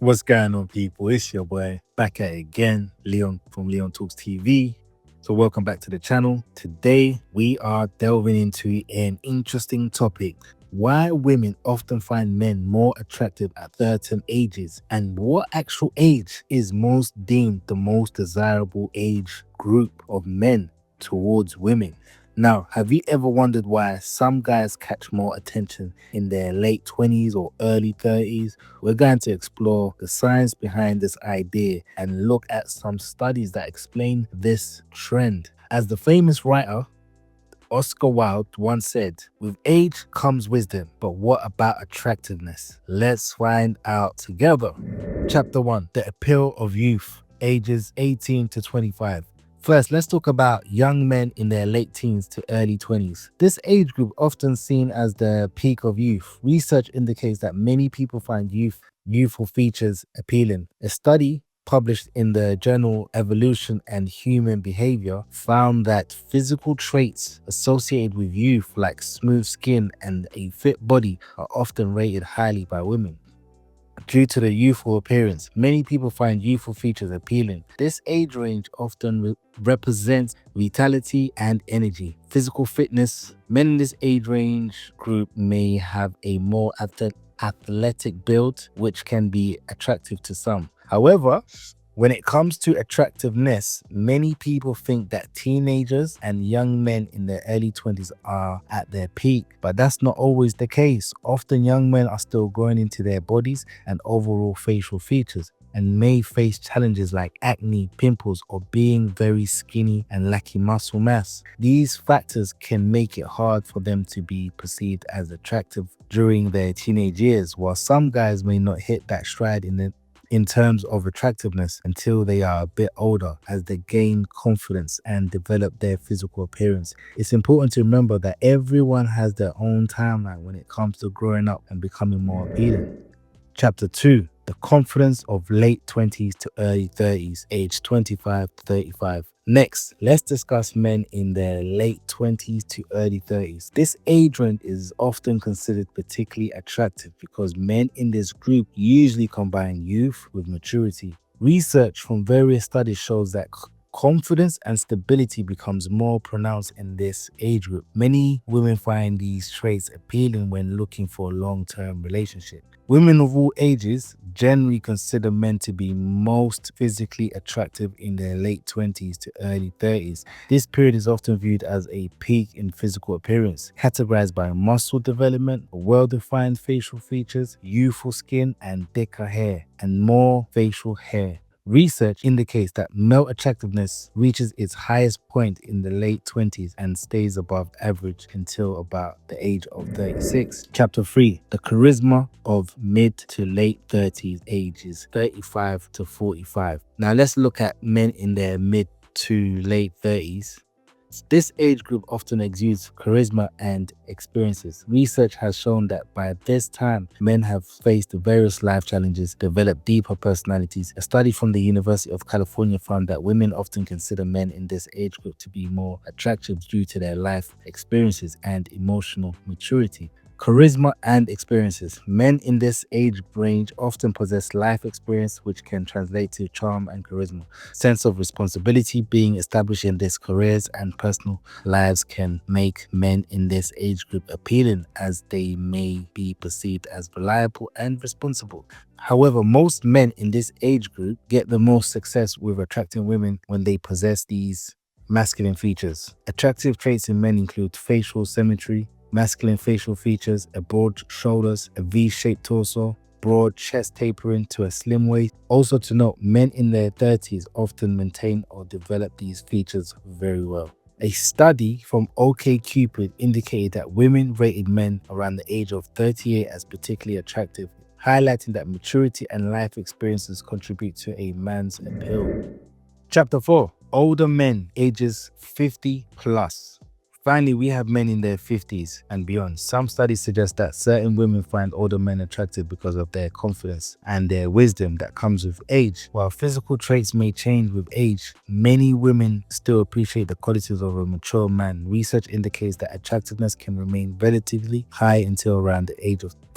What's going on, people? It's your boy back at it again, Leon from Leon Talks TV. So, welcome back to the channel. Today, we are delving into an interesting topic: why women often find men more attractive at certain ages, and what actual age is most deemed the most desirable age group of men towards women. Now, have you ever wondered why some guys catch more attention in their late 20s or early 30s? We're going to explore the science behind this idea and look at some studies that explain this trend. As the famous writer Oscar Wilde once said, with age comes wisdom, but what about attractiveness? Let's find out together. Chapter 1: The Appeal of Youth, ages 18 to 25. First, let's talk about young men in their late teens to early 20s. This age group, often seen as the peak of youth, research indicates that many people find youthful features appealing. A study published in the journal Evolution and Human Behavior found that physical traits associated with youth, like smooth skin and a fit body, are often rated highly by women. Due to the youthful appearance, many people find youthful features appealing. This age range often represents vitality and energy. Physical fitness: men in this age range group may have a more athletic build, which can be attractive to some. However, when it comes to attractiveness, many people think that teenagers and young men in their early 20s are at their peak, but that's not always the case. Often, young men are still growing into their bodies and overall facial features, and may face challenges like acne, pimples, or being very skinny and lacking muscle mass. These factors can make it hard for them to be perceived as attractive during their teenage years, while some guys may not hit that stride in terms of attractiveness until they are a bit older, as they gain confidence and develop their physical appearance. It's important to remember that everyone has their own timeline when it comes to growing up and becoming more appealing. Chapter 2: The Confidence of Late 20s to Early 30s, age 25 to 35. Next, let's discuss men in their late 20s to early 30s. This age range is often considered particularly attractive because men in this group usually combine youth with maturity. Research from various studies shows that confidence and stability becomes more pronounced in this age group. Many women find these traits appealing when looking for a long-term relationship. Women of all ages generally consider men to be most physically attractive in their late 20s to early 30s. This period is often viewed as a peak in physical appearance, categorized by muscle development, well-defined facial features, youthful skin, and thicker hair, and more facial hair. Research indicates that male attractiveness reaches its highest point in the late 20s and stays above average until about the age of 36. Chapter 3: The Charisma of Mid to Late 30s, ages 35 to 45. Now let's look at men in their mid to late 30s. This age group often exudes charisma and experiences. Research has shown that by this time, men have faced various life challenges, developed deeper personalities. A study from the University of California found that women often consider men in this age group to be more attractive due to their life experiences and emotional maturity. Charisma and experiences. Men in this age range often possess life experience, which can translate to charm and charisma. Sense of responsibility being established in their careers and personal lives can make men in this age group appealing, as they may be perceived as reliable and responsible. However, most men in this age group get the most success with attracting women when they possess these masculine features. Attractive traits in men include facial symmetry, masculine facial features, a broad shoulders, a V-shaped torso, broad chest tapering to a slim waist. Also to note, men in their 30s often maintain or develop these features very well. A study from OkCupid indicated that women rated men around the age of 38 as particularly attractive, highlighting that maturity and life experiences contribute to a man's appeal. Chapter 4: Older Men, ages 50 plus. Finally, we have men in their 50s and beyond. Some studies suggest that certain women find older men attractive because of their confidence and their wisdom that comes with age. While physical traits may change with age, many women still appreciate the qualities of a mature man. Research indicates that attractiveness can remain relatively high until around the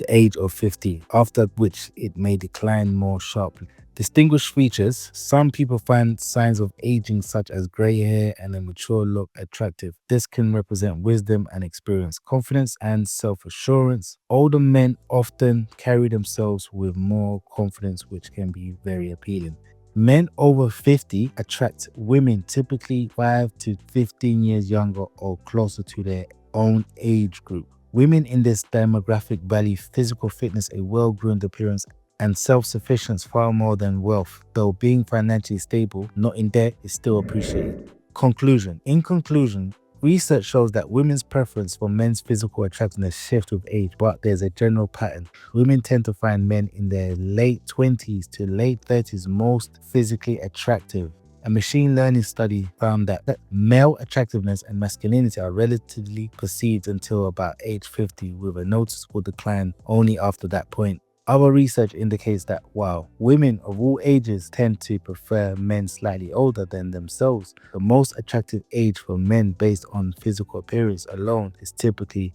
age of 50, after which it may decline more sharply. Distinguished features. Some people find signs of aging such as grey hair and a mature look attractive. This can represent wisdom and experience, confidence and self-assurance. Older men often carry themselves with more confidence, which can be very appealing. Men over 50 attract women typically 5 to 15 years younger or closer to their own age group. Women in this demographic value physical fitness, a well-groomed appearance, and self-sufficiency far more than wealth, though being financially stable, not in debt, is still appreciated. Conclusion. In conclusion, research shows that women's preference for men's physical attractiveness shifts with age, but there's a general pattern. Women tend to find men in their late 20s to late 30s most physically attractive. A machine learning study found that male attractiveness and masculinity are relatively perceived until about age 50, with a noticeable decline only after that point. Other research indicates that while women of all ages tend to prefer men slightly older than themselves, the most attractive age for men based on physical appearance alone is typically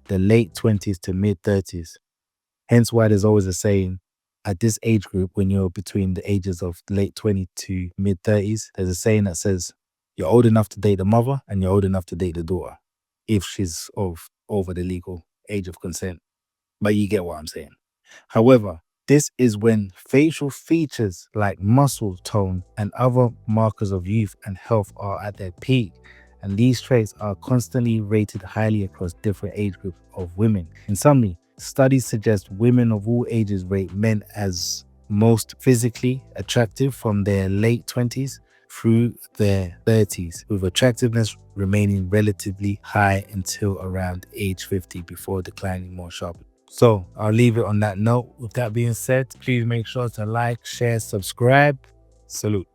the late 20s to mid 30s. Hence why there's always a saying, at this age group, when you're between the ages of late 20 to mid 30s, there's a saying that says, you're old enough to date the mother and you're old enough to date the daughter, if she's over the legal age of consent. But you get what I'm saying. However, this is when facial features like muscle tone and other markers of youth and health are at their peak, and these traits are constantly rated highly across different age groups of women. In summary, studies suggest women of all ages rate men as most physically attractive from their late 20s through their 30s, with attractiveness remaining relatively high until around age 50 before declining more sharply. So I'll leave it on that note. With that being said, please make sure to like, share, subscribe. Salute.